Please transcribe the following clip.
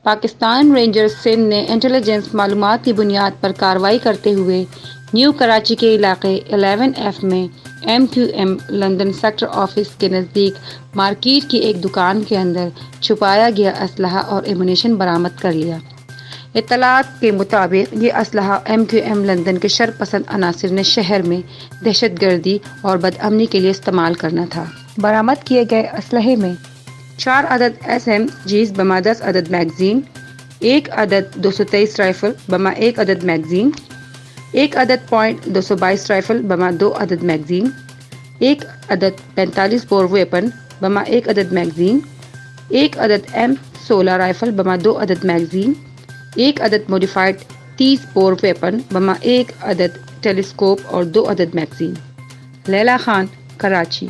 Pakistan rangers Sindh نے intelligence معلومات کی بنیاد پر کارروائی کرتے ہوئے نیو کراچی کے علاقے 11F میں MQM لندن سیکٹر آفس کے نزدیک مارکیٹ کی ایک دکان کے اندر چھپایا گیا اسلحہ اور ایمونیشن برآمد کر لیا۔ اطلاعات کے مطابق یہ اسلحہ MQM لندن کے شرپسند عناصر نے شہر میں دہشت گردی اور بدامنی کے لیے استعمال کرنا تھا۔ برآمد کیے گئے اسلحے میں 4 عدد SMGs بما 10 عدد میگزین، 1 عدد 223 رائفل بما 1 عدد میگزین، 1 عدد .222 رائفل بما 2 عدد میگزین، 1 عدد 45 بور ویپن بما 1 عدد میگزین، 1 عدد M16 رائفل بما 2 عدد میگزین، 1 عدد موڈیفائڈ 30 بور ویپن بما 1 عدد ٹیلیسکوپ اور 2 عدد میگزین۔ لیلا خان، کراچی۔